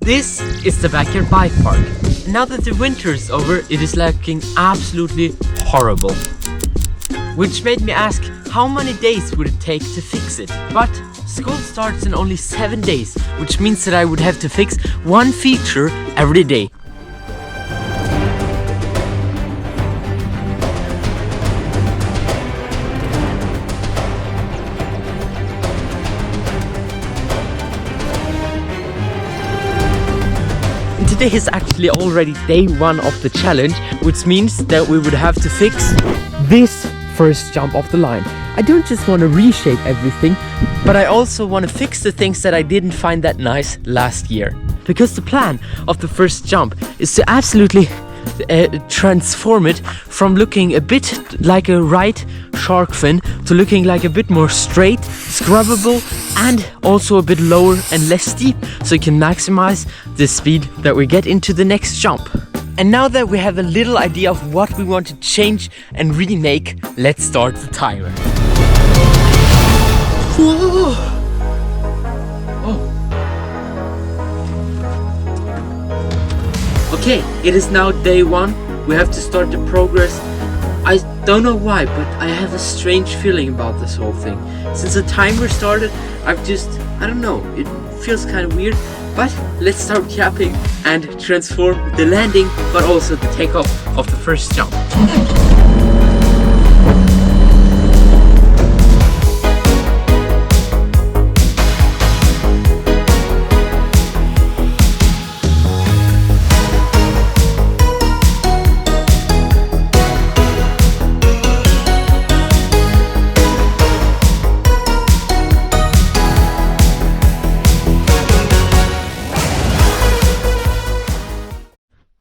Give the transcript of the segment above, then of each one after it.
This is the backyard bike park. Now that the winter is over, it is looking absolutely horrible. Which made me ask, how many days would it take to fix it? But school starts in only 7 days, which means that I would have to fix one feature every day. Today is actually already day 1 of the challenge, which means that we would have to fix this first jump off the line. I don't just want to reshape everything, but I also want to fix the things that I didn't find that nice last year. Because the plan of the first jump is to absolutely transform it from looking a bit like a right shark fin to looking like a bit more straight, scrubbable, and also a bit lower and less steep, so you can maximize the speed that we get into the next jump. And now that we have a little idea of what we want to change and remake, let's start the timer. Whoa! Oh. Okay, it is now day 1. We have to start the progress. I don't know why, but I have a strange feeling about this whole thing. Since the timer started, I don't know, it feels kind of weird. But let's start capping and transform the landing, but also the takeoff of the first jump.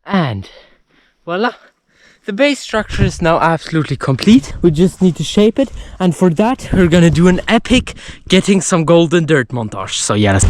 And voila, the base structure is now absolutely complete. We just need to shape it, and for that we're gonna do an epic getting some golden dirt montage. So yeah, let's...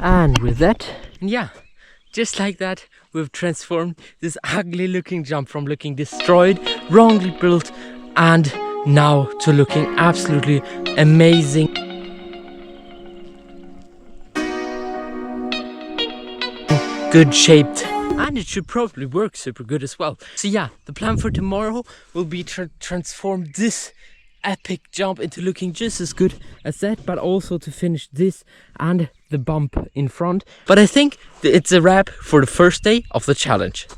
And with that, yeah, just like that, we've transformed this ugly looking jump from looking destroyed, wrongly built, and now to looking absolutely amazing. Good shaped, and it should probably work super good as well. So yeah, the plan for tomorrow will be to transform this epic jump into looking just as good as that, but also to finish this and the bump in front. But I think it's a wrap for the first day of the challenge.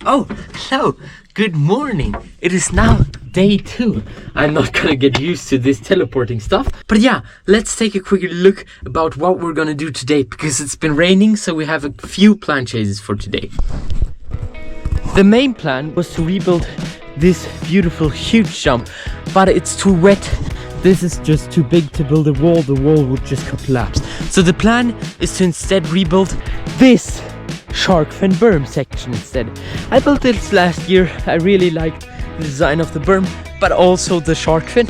Oh, so good morning. It is now day 2. I'm not gonna get used to this teleporting stuff, but yeah, let's take a quick look about what we're gonna do today, because it's been raining, so we have a few plan chases for today. The main plan was to rebuild this beautiful huge jump, but it's too wet. This is just too big to build a wall. The wall would just collapse. So the plan is to instead rebuild this shark fin berm section instead. I built this last year. I really liked the design of the berm, but also the shark fin.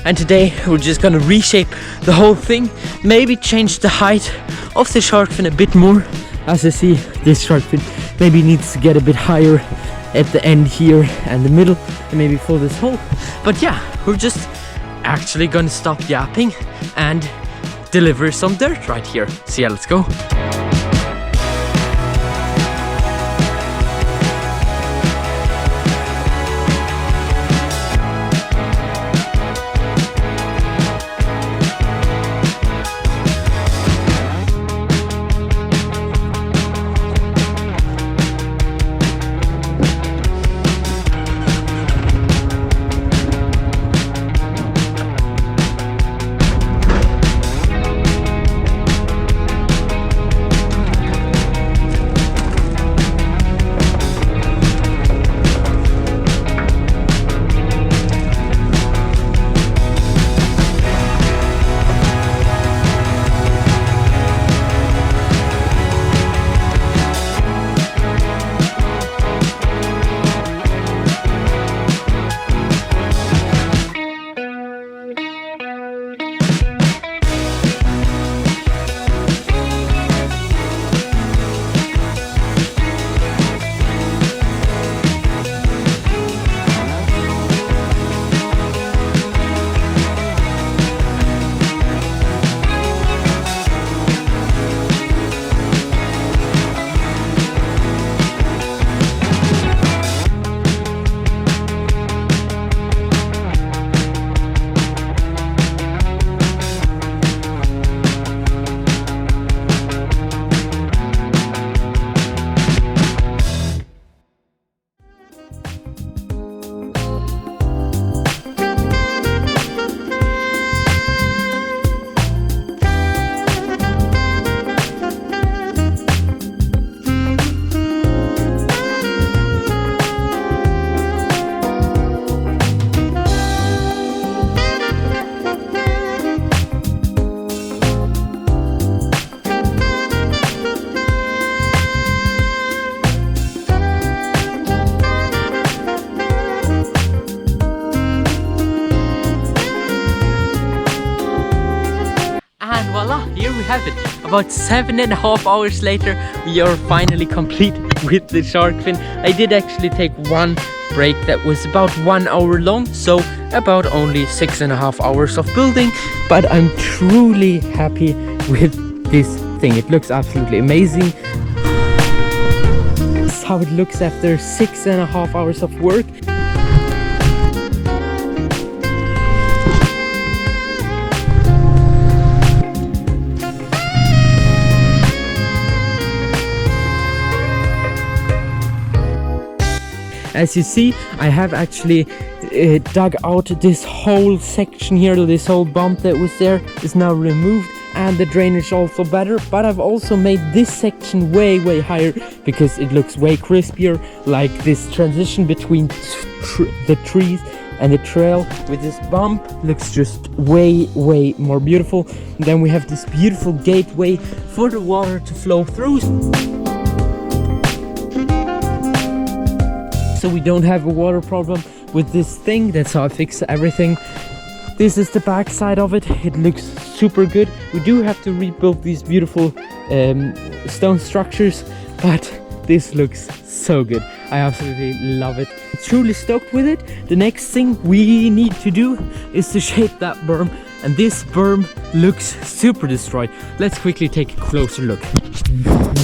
And today we're just gonna reshape the whole thing, maybe change the height of the shark fin a bit more. As you see, this shark fin maybe needs to get a bit higher at the end here and the middle, and maybe fill this hole. But yeah, we're just actually gonna stop yapping and deliver some dirt right here. So yeah, let's go. Here we have it. About 7.5 hours later, we are finally complete with the shark fin. I did actually take one break that was about 1 hour long, so about only 6.5 hours of building, but I'm truly happy with this thing. It looks absolutely amazing. This is how it looks after 6.5 hours of work. As you see, I have actually dug out this whole section here. This whole bump that was there is now removed, and the drainage also better. But I've also made this section way higher because it looks way crispier, like this transition between the trees and the trail with this bump looks just way more beautiful. And then we have this beautiful gateway for the water to flow through, so we don't have a water problem with this thing. That's how I fix everything. This is the back side of it. It looks super good. We do have to rebuild these beautiful stone structures, but this looks so good. I absolutely love it. I'm truly stoked with it. The next thing we need to do is to shape that berm, and this berm looks super destroyed. Let's quickly take a closer look.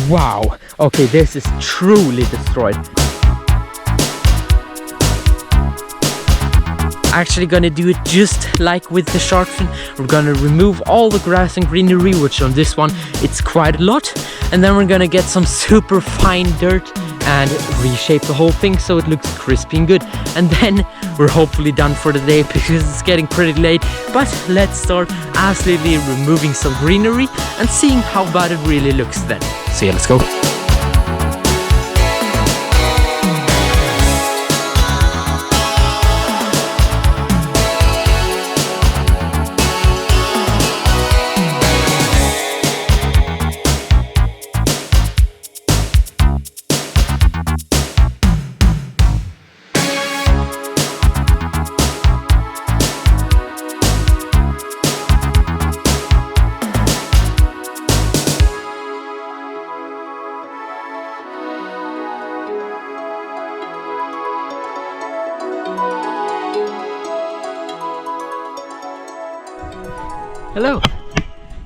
Wow, okay, this is truly destroyed. Actually gonna do it just like with the shark fin. We're gonna remove all the grass and greenery, which on this one it's quite a lot, and then we're gonna get some super fine dirt and reshape the whole thing so it looks crispy and good. And then we're hopefully done for the day because it's getting pretty late. But let's start absolutely removing some greenery and seeing how bad it really looks then. So yeah, let's go. Hello!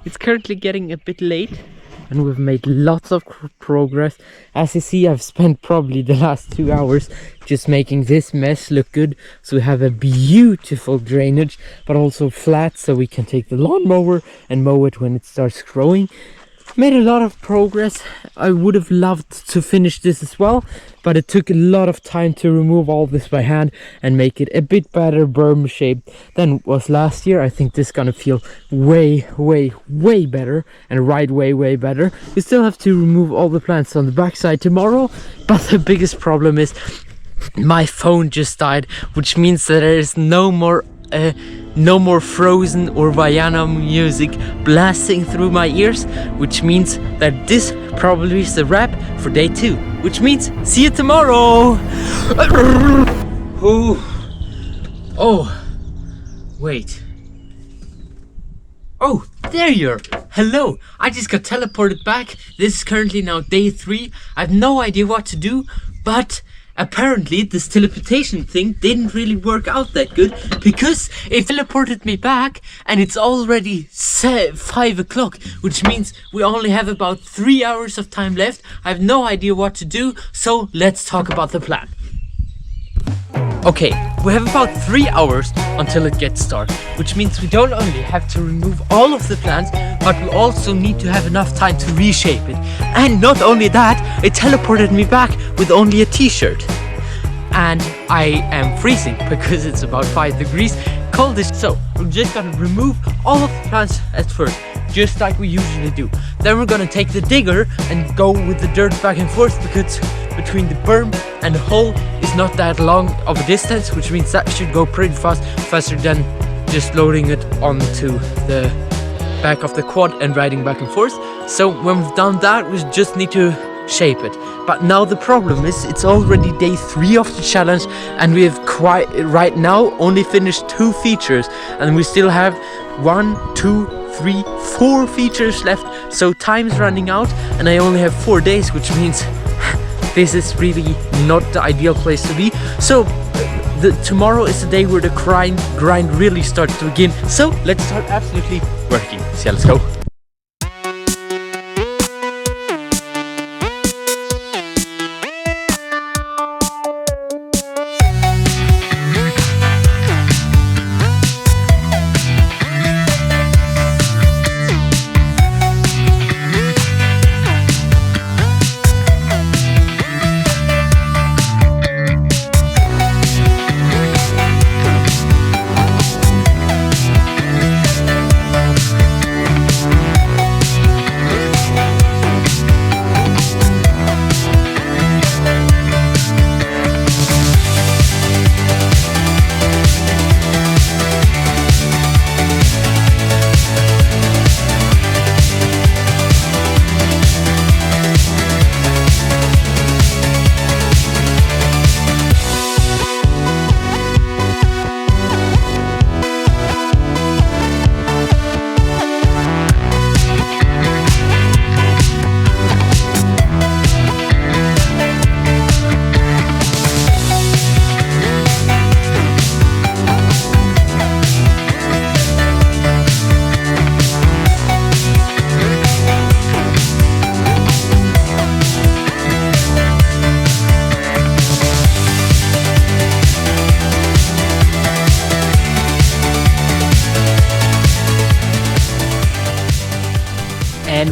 It's currently getting a bit late and we've made lots of progress. As you see, I've spent probably the last 2 hours just making this mess look good. So we have a beautiful drainage, but also flat so we can take the lawnmower and mow it when it starts growing. Made a lot of progress. I would have loved to finish this as well, but it took a lot of time to remove all this by hand and make it a bit better berm shape than it was last year. I think this is gonna feel way better and ride way better. We still have to remove all the plants on the backside tomorrow, but the biggest problem is my phone just died, which means that there is no more Frozen or Vaiana music blasting through my ears, which means that this probably is the wrap for day 2, which means see you tomorrow. Oh, wait. Oh, there you are. Hello. I just got teleported back. This is currently now day 3. I have no idea what to do, but apparently this teleportation thing didn't really work out that good, because it teleported me back and it's already 5 o'clock, which means we only have about 3 hours of time left. I have no idea what to do, so let's talk about the plan. Okay, we have about 3 hours until it gets dark, which means we don't only have to remove all of the plants, but we also need to have enough time to reshape it. And not only that, it teleported me back with only a t-shirt. And I am freezing because it's about 5 degrees coldest. So we're just gonna remove all of the plants at first, just like we usually do. Then we're gonna take the digger and go with the dirt back and forth, because between the berm and the hole is not that long of a distance, which means that should go pretty fast, faster than just loading it onto the back of the quad and riding back and forth. So when we've done that, we just need to shape it. But now the problem is it's already day 3 of the challenge, and we have right now only finished 2 features, and we still have 1, 2, 3, 4 features left. So time's running out and I only have 4 days, which means this is really not the ideal place to be. So tomorrow is the day where the grind really starts to begin. So let's start absolutely working. So yeah, let's go.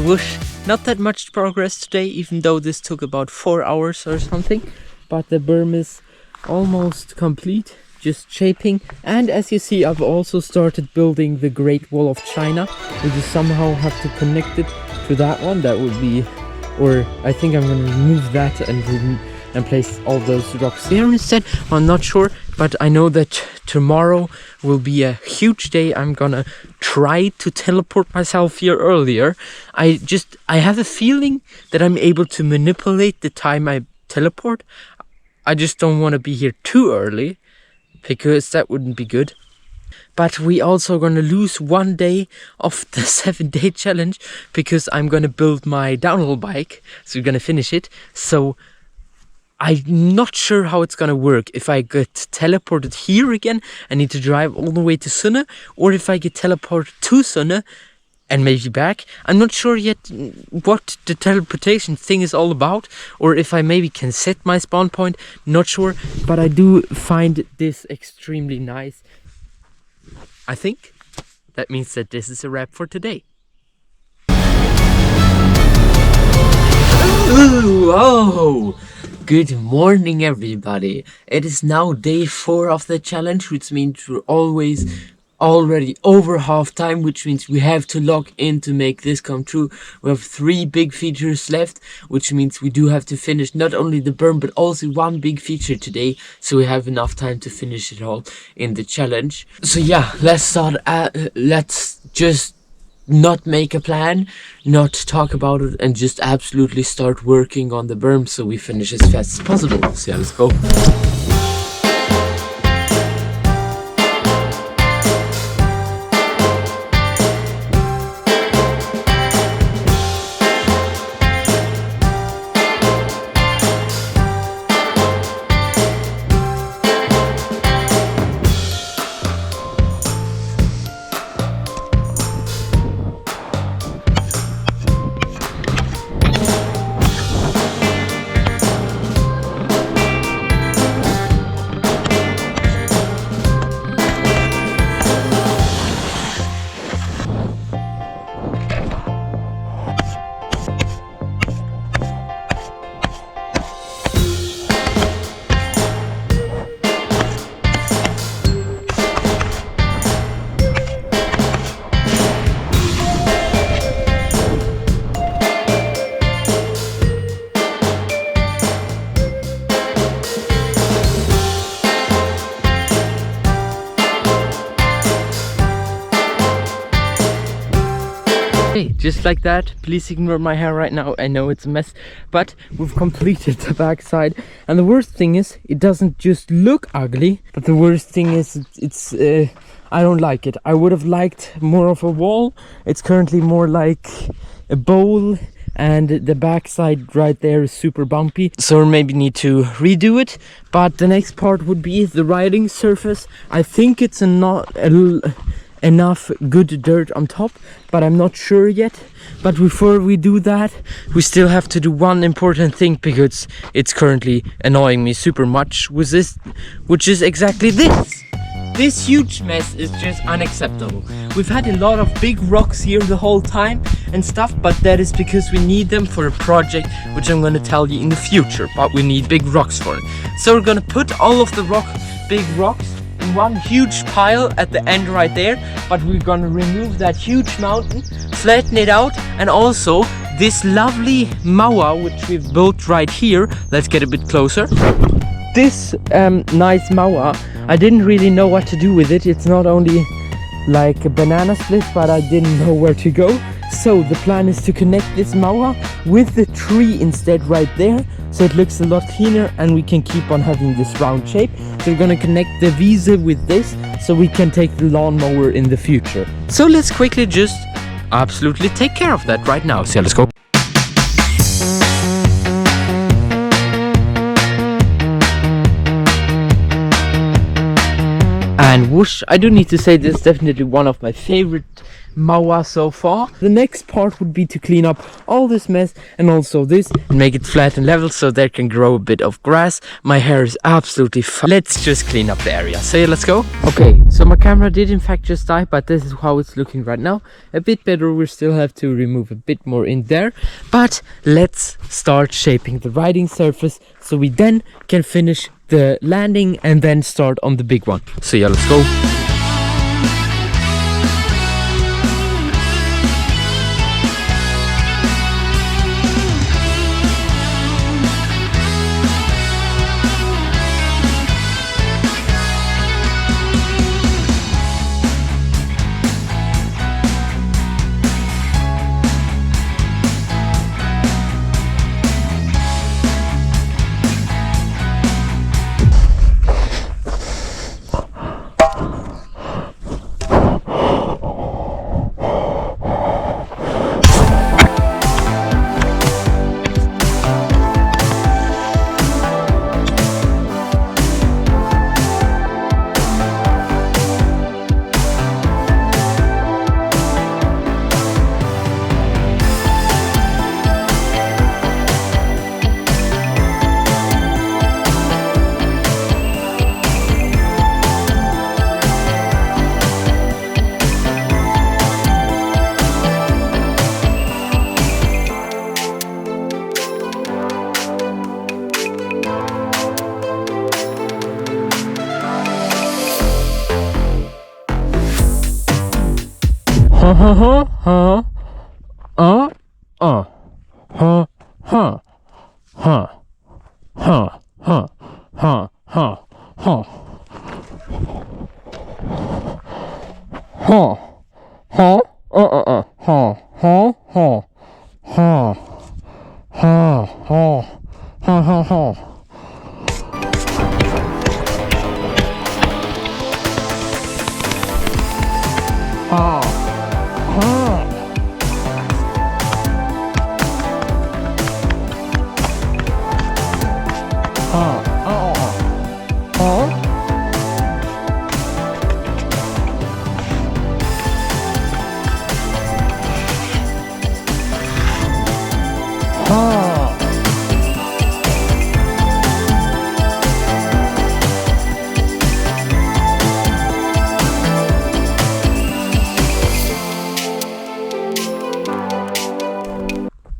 whoosh, not that much progress today, even though this took about 4 hours or something. But the berm is almost complete, just shaping. And as you see, I've also started building the Great Wall of China. We just somehow have to connect it to that one. That would be, or I think I'm going to remove that and place all those rocks here instead. I'm not sure, but I know that tomorrow will be a huge day. I'm gonna try to teleport myself here earlier. I have a feeling that I'm able to manipulate the time I teleport. I just don't want to be here too early, because that wouldn't be good. But we also gonna lose 1 day of the 7-day challenge, because I'm gonna build my downhill bike, so we're gonna finish it. So I'm not sure how it's gonna work. If I get teleported here again, I need to drive all the way to Sunne, or if I get teleported to Sunne and maybe back. I'm not sure yet what the teleportation thing is all about, or if I maybe can set my spawn point, not sure. But I do find this extremely nice. I think that means that this is a wrap for today. Ooh, oh! Good morning, everybody. It is now day 4 of the challenge, which means we're already over half time, which means we have to log in to make this come true. We have 3 big features left, which means we do have to finish not only the berm but also 1 big feature today, so we have enough time to finish it all in the challenge. So yeah, let's start. Let's just not make a plan, not talk about it, and just absolutely start working on the berm so we finish as fast as possible. So yeah, let's go. Just like that, please ignore my hair right now. I know it's a mess, but we've completed the backside. And the worst thing is, it doesn't just look ugly, but the worst thing is it's I don't like it. I would have liked more of a wall. It's currently more like a bowl, and the backside right there is super bumpy, so we maybe need to redo it. But the next part would be the riding surface. I think it's enough good dirt on top, but I'm not sure yet. But before we do that, we still have to do one important thing, because it's currently annoying me super much with this, which is exactly this. This huge mess is just unacceptable. We've had a lot of big rocks here the whole time and stuff, but that is because we need them for a project which I'm gonna tell you in the future, but we need big rocks for it. So we're gonna put all of the big rocks in one huge pile at the end right there, but we're gonna remove that huge mountain, flatten it out, and also this lovely Mauer which we've built right here. Let's get a bit closer. This nice Mauer, I didn't really know what to do with it. It's not only like a banana split, but I didn't know where to go. So the plan is to connect this Mauer with the tree instead right there, so it looks a lot cleaner and we can keep on having this round shape. So we're gonna connect the Wiese with this so we can take the lawnmower in the future. So let's quickly just absolutely take care of that right now. So let's go. And whoosh, I do need to say this is definitely one of my favorite Mauer so far. The next part would be to clean up all this mess and also this and make it flat and level so there can grow a bit of grass. My hair is absolutely fine. Let's just clean up the area. So yeah, let's go. Okay, so my camera did in fact just die, but this is how it's looking right now. A bit better. We still have to remove a bit more in there, but let's start shaping the riding surface so we then can finish the landing and then start on the big one. So yeah, let's go.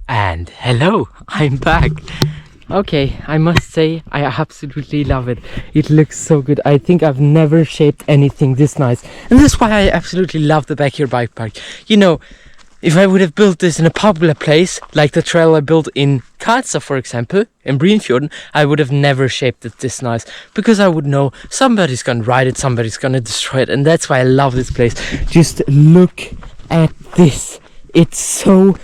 And hello, I'm back. Okay, I must say I absolutely love it. It looks so good. I think I've never shaped anything this nice, and that's why I absolutely love the backyard bike park. You know, if I would have built this in a popular place like the trail I built in Karlstad, for example, in Brynfjorden, I would have never shaped it this nice, because I would know somebody's gonna ride it, somebody's gonna destroy it, and that's why I love this place. Just look at this. It's so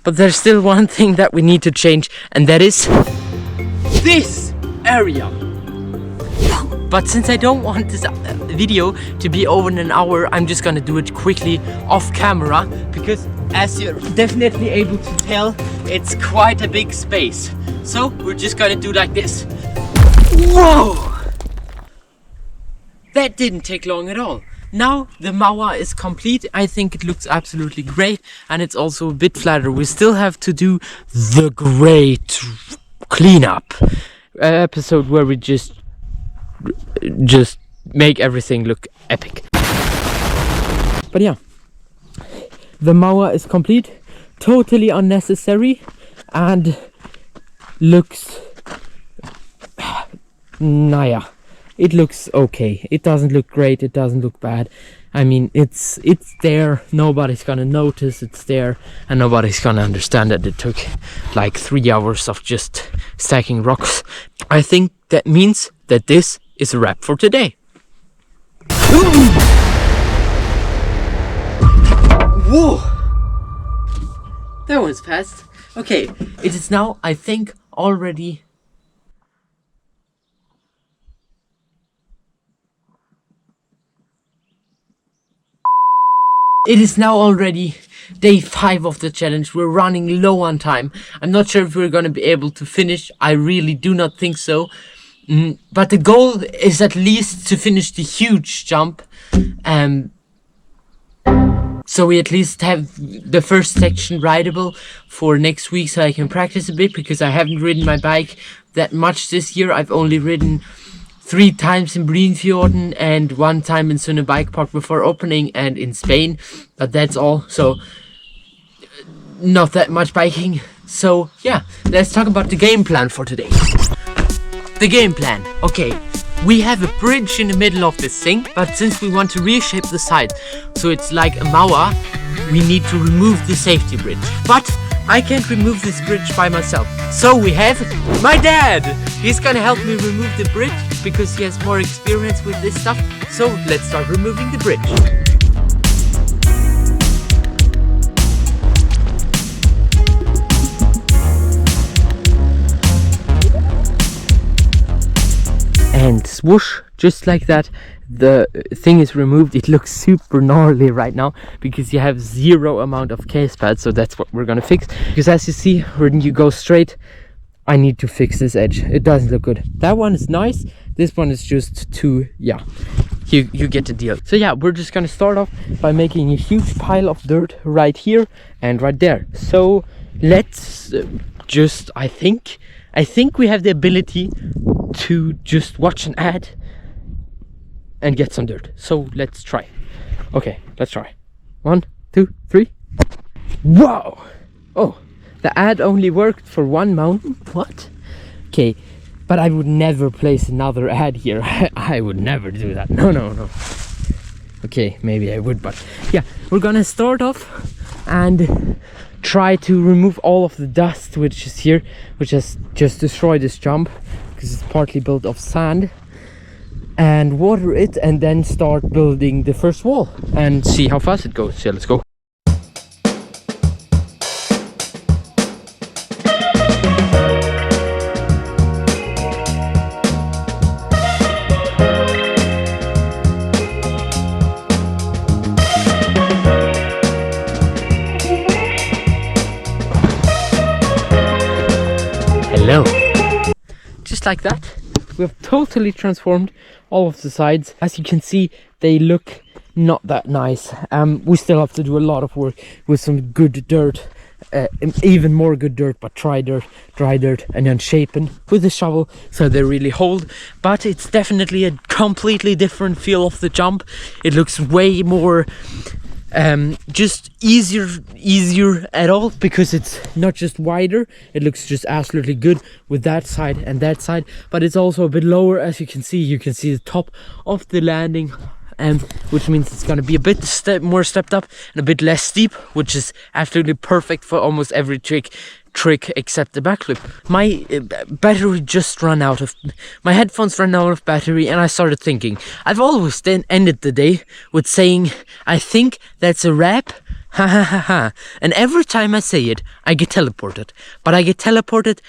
But there's still one thing that we need to change, and that is this area. But since I don't want this video to be over in an hour, I'm just gonna do it quickly off camera, because as you're definitely able to tell, it's quite a big space. So we're just gonna do like this. Whoa! That didn't take long at all. Now the Mauer is complete. I think it looks absolutely great, and it's also a bit flatter. We still have to do the great cleanup episode where we just make everything look epic. But yeah, the Mauer is complete, totally unnecessary, and looks naja. It looks okay. It doesn't look great. It doesn't look bad. I mean, it's there. Nobody's gonna notice it's there, and nobody's gonna understand that it took like 3 hours of just stacking rocks. I think that means that this is a wrap for today. Whoa! That was fast. Okay, it is now, I think, already It is now already day 5 of the challenge. We're running low on time. I'm not sure if we're gonna be able to finish. I really do not think so. But the goal is at least to finish the huge jump. So we at least have the first section rideable for next week, so I can practice a bit, because I haven't ridden my bike that much this year. I've only ridden 3 times in Brynfjorden and 1 time in Sunne Bike Park before opening, and in Spain, but that's all. So not that much biking. So yeah, let's talk about the game plan for today. The game plan. Okay, we have a bridge in the middle of this thing, but since we want to reshape the side so it's like a Mauer, we need to remove the safety bridge. But I can't remove this bridge by myself. So we have my dad. He's gonna help me remove the bridge because he has more experience with this stuff. So let's start removing the bridge. And swoosh, just like that, the thing is removed. It looks super gnarly right now because you have 0 amount of case pads, so that's what we're gonna fix. Because as you see, when you go straight, I need to fix this edge. It doesn't look good. That one is nice, this one is just too, yeah, you get the deal. So yeah, we're just gonna start off by making a huge pile of dirt right here and right there. So let's just, I think we have the ability to just watch an ad and get some dirt. So let's try. Okay, let's try. 1, 2, 3. Whoa! Oh, the ad only worked for 1 mountain. What? Okay, but I would never place another ad here. I would never do that. No. Okay, maybe I would, but yeah, we're gonna start off and try to remove all of the dust which is here, which has just destroyed this jump because it's partly built of sand, and water it, and then start building the first wall and see how fast it goes. Yeah, let's go. Hello. Just like that, we have totally transformed all of the sides. As you can see, they look not that nice. We still have to do a lot of work with some good dirt, even more good dirt, but dry dirt, and then shaping with a shovel so they really hold. But it's definitely a completely different feel of the jump. It looks way more just easier at all, because it's not just wider, it looks just absolutely good with that side and that side, but it's also a bit lower. As you can see the top of the landing, which means it's going to be a bit more stepped up and a bit less steep, which is absolutely perfect for almost every trick except the backflip. My battery just ran out of, my headphones ran out of battery, and I started thinking, I've always then ended the day with saying, I think that's a wrap, ha ha ha ha, and every time I say it, I get teleported, but I get teleported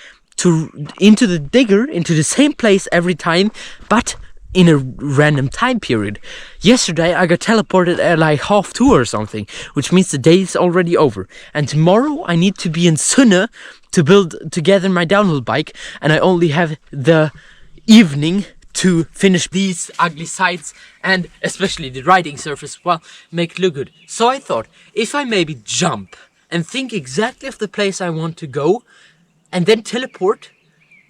into the digger, into the same place every time, but in a random time period. Yesterday I got teleported at like 2:30 or something, which means the day is already over, and tomorrow I need to be in Sunne to build together my downhill bike, and I only have the evening to finish these ugly sides and especially the riding surface, well, make it look good. So I thought, if I maybe jump and think exactly of the place I want to go and then teleport,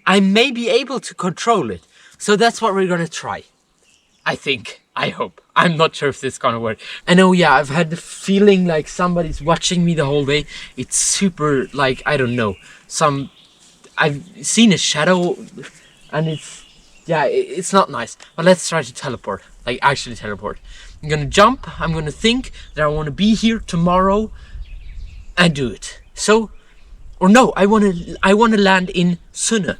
I may be able to control it. So that's what we're gonna try. I think. I hope. I'm not sure if this is gonna work. I know, yeah, I've had the feeling like somebody's watching me the whole day. It's super, like, I don't know. I've seen a shadow, and it's not nice. But let's try to teleport. Like, actually teleport. I'm gonna jump. I'm gonna think that I wanna be here tomorrow and do it. So, or no, I wanna land in Sunne.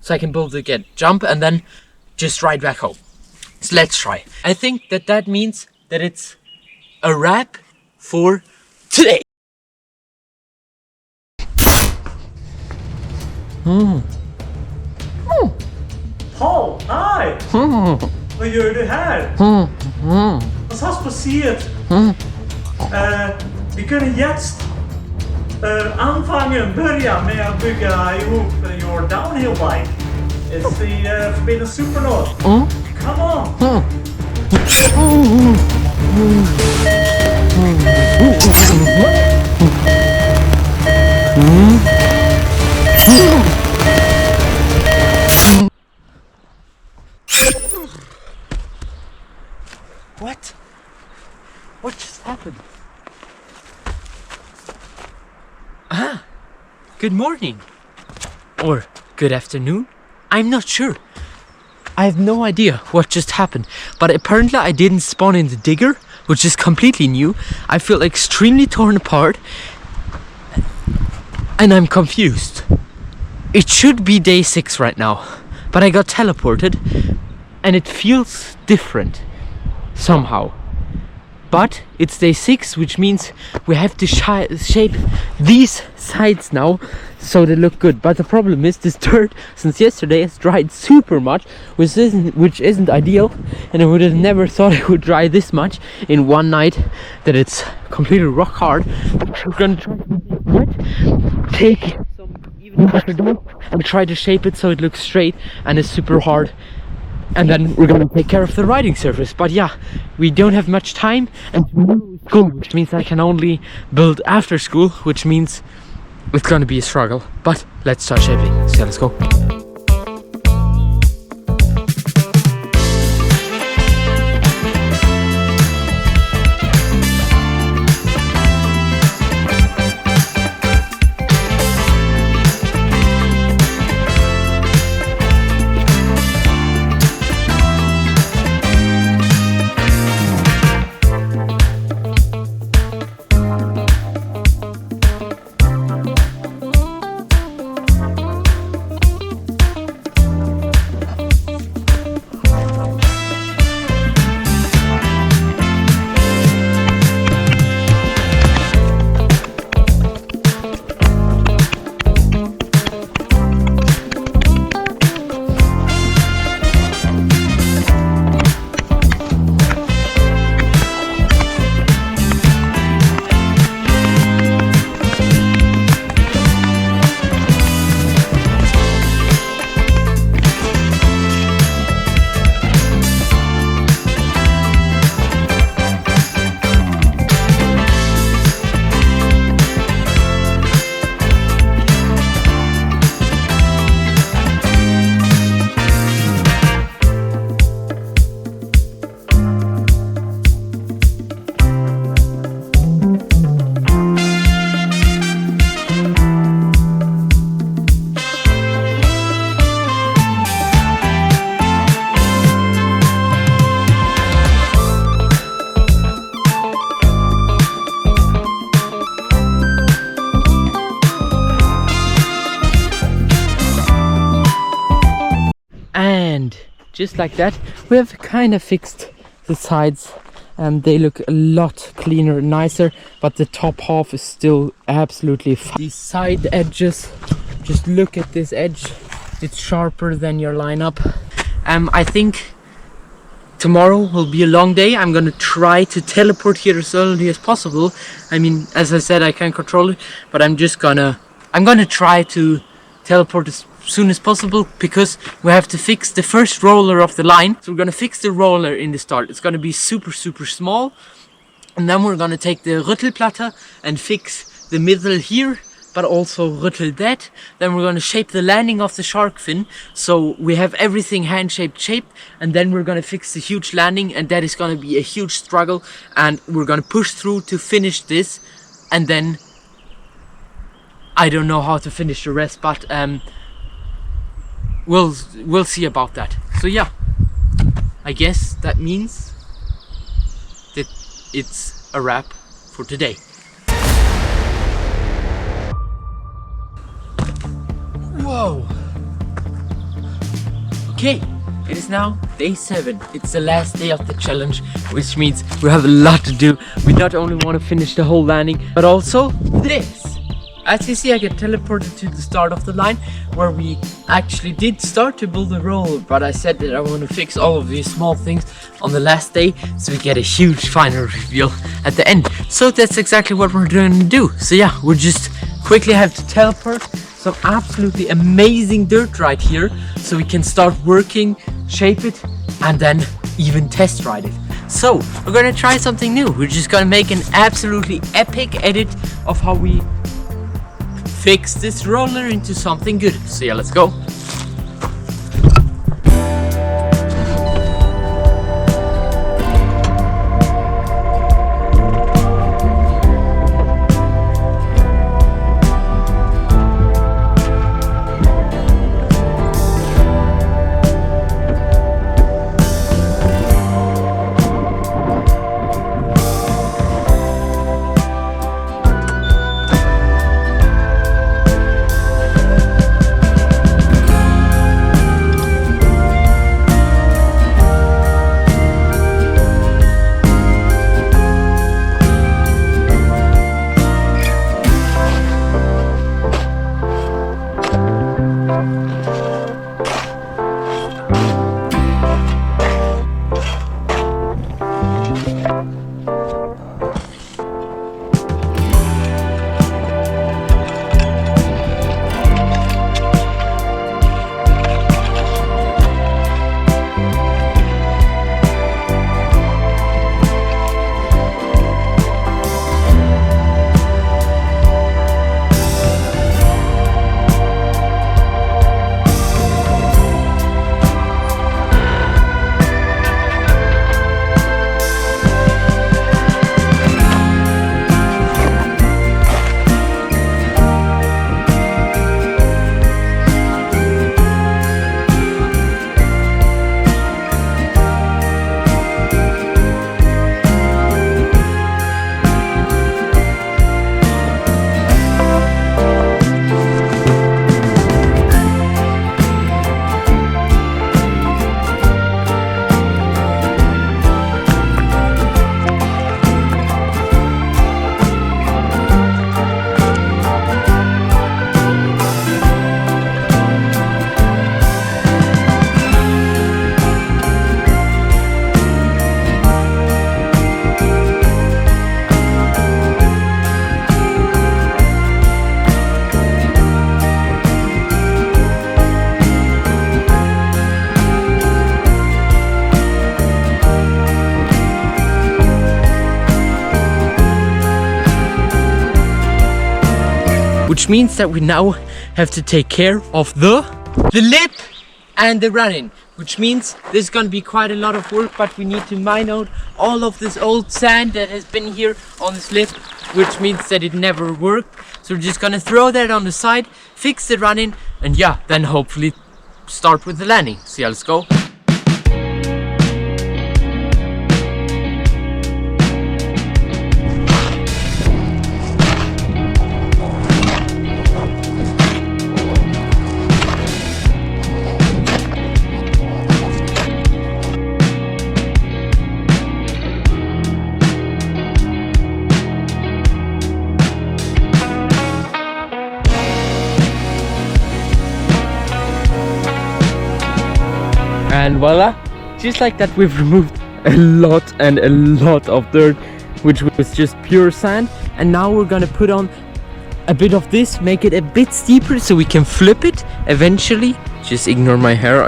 So I can build again, jump, and then just ride back home. So let's try. I think that means that it's a wrap for today. Paul, hej! Vad gör du här? Vad sa på siet? Vi kunde jetzt börja med att bygga ihop your downhill bike. It's the Forbidden Supernode. Come on! What? What just happened? Good morning. Or good afternoon. I'm not sure. I have no idea what just happened, but apparently I didn't spawn in the digger, which is completely new. I feel extremely torn apart and I'm confused. It should be day 6 right now, but I got teleported and it feels different somehow. But it's day 6, which means we have to shape these sides now so they look good. But the problem is this dirt since yesterday has dried super much, which isn't ideal, and I would have never thought it would dry this much in one night, that it's completely rock hard. We're gonna try to make it wet, take some even pressure down and try to shape it so it looks straight and it's super hard. And then we're gonna take care of the riding surface. But yeah, we don't have much time, and tomorrow is school, which means I can only build after school, which means it's gonna be a struggle. But let's start shaping. So let's go. And just like that, we have kind of fixed the sides, and they look a lot cleaner and nicer, but the top half is still absolutely fine. These side edges, just look at this edge, it's sharper than your lineup. I think tomorrow will be a long day. I'm gonna try to teleport here as early as possible. I mean, as I said, I can't control it, but I'm gonna try to teleport as soon as possible, because we have to fix the first roller of the line. So we're gonna fix the roller in the start. It's gonna be super small, and then we're gonna take the Rüttelplatte and fix the middle here, but also rüttel that. Then we're gonna shape the landing of the shark fin, so we have everything hand-shaped, and then we're gonna fix the huge landing, and that is gonna be a huge struggle, and we're gonna push through to finish this, and then I don't know how to finish the rest, but we'll see about that. So yeah, I guess that means that it's a wrap for today. Whoa. Okay, it is now day 7. It's the last day of the challenge, which means we have a lot to do. We not only want to finish the whole landing, but also this. as you see, I get teleported to the start of the line where we actually did start to build the roller, but I said that I want to fix all of these small things on the last day so we get a huge final reveal at the end. So that's exactly what we're going to do. So yeah, we'll just quickly have to teleport some absolutely amazing dirt right here so we can start working, shape it, and then even test ride it. So we're gonna try something new. We're just gonna make an absolutely epic edit of how we fix this roller into something good. So yeah, let's go. Which means that we now have to take care of the lip and the running, which means there's gonna be quite a lot of work, but we need to mine out all of this old sand that has been here on this lip, which means that it never worked. So we're just gonna throw that on the side, fix the running, and yeah, then hopefully start with the landing. So yeah, let's go. And voila, just like that, we've removed a lot of dirt, which was just pure sand. And now we're gonna put on a bit of this, make it a bit steeper so we can flip it eventually. Just ignore my hair.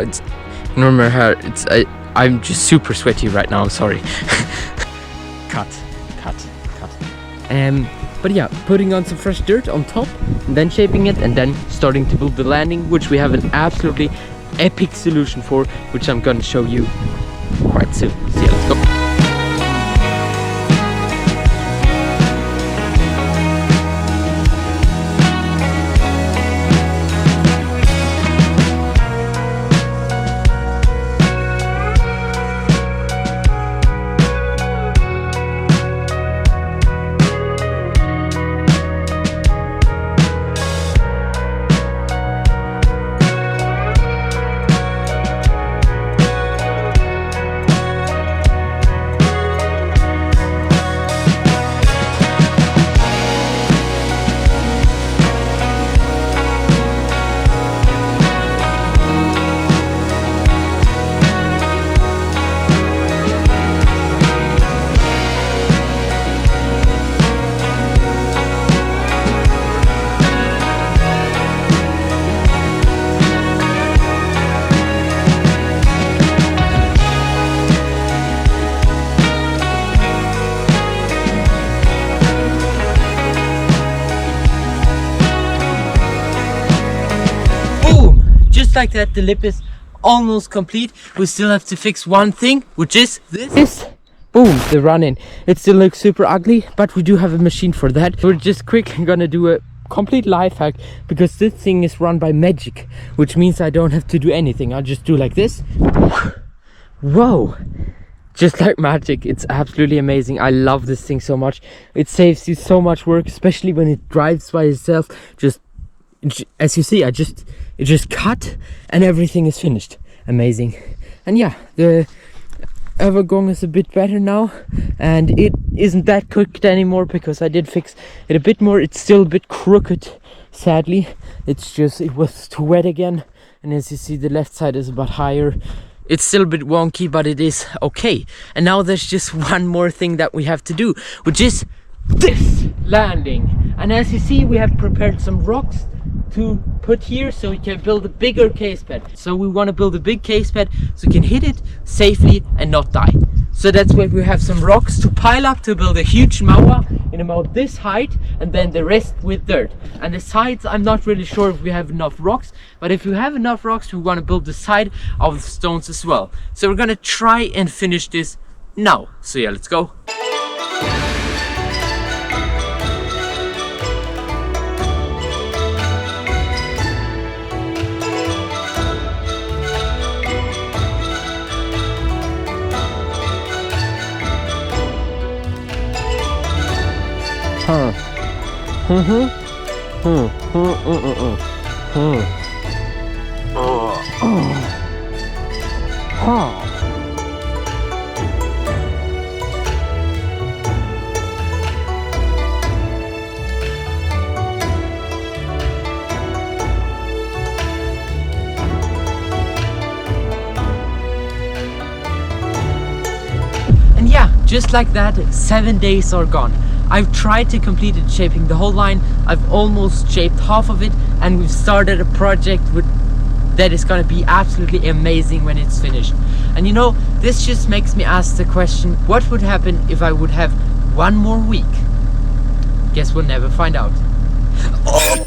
I'm just super sweaty right now, I'm sorry. cut. But yeah, putting on some fresh dirt on top, and then shaping it, and then starting to build the landing, which we have an absolutely epic solution for, which I'm gonna show you quite soon. So yeah, let's go. like that, the lip is almost complete. We still have to fix one thing, which is this. Boom, the run-in. It still looks super ugly, but we do have a machine for that. We're just quickly gonna do a complete life hack, because this thing is run by magic, which means I don't have to do anything. I'll just do like this. Whoa, just like magic. It's absolutely amazing. I love this thing so much. It saves you so much work, especially when it drives by itself. Just as you see, it just cut and everything is finished. Amazing. And yeah, the Evergong is a bit better now, and it isn't that crooked anymore because I did fix it a bit more. It's still a bit crooked, sadly. It's just, it was too wet again, and as you see, the left side is a bit higher. It's still a bit wonky, but it is okay. And now there's just one more thing that we have to do, which is this landing. And as you see, we have prepared some rocks to put here so we can build a bigger case bed. So we want to build a big case bed so we can hit it safely and not die. So that's why we have some rocks to pile up to build a huge maua in about this height, and then the rest with dirt. And the sides, I'm not really sure if we have enough rocks, but if we have enough rocks, we want to build the side of the stones as well. So we're gonna try and finish this now. So yeah, let's go. And yeah, just like that, 7 days are gone. I've tried to complete it, shaping the whole line. I've almost shaped half of it, and we've started a project that is gonna be absolutely amazing when it's finished. And you know, this just makes me ask the question, what would happen if I would have one more week? Guess we'll never find out. Oh!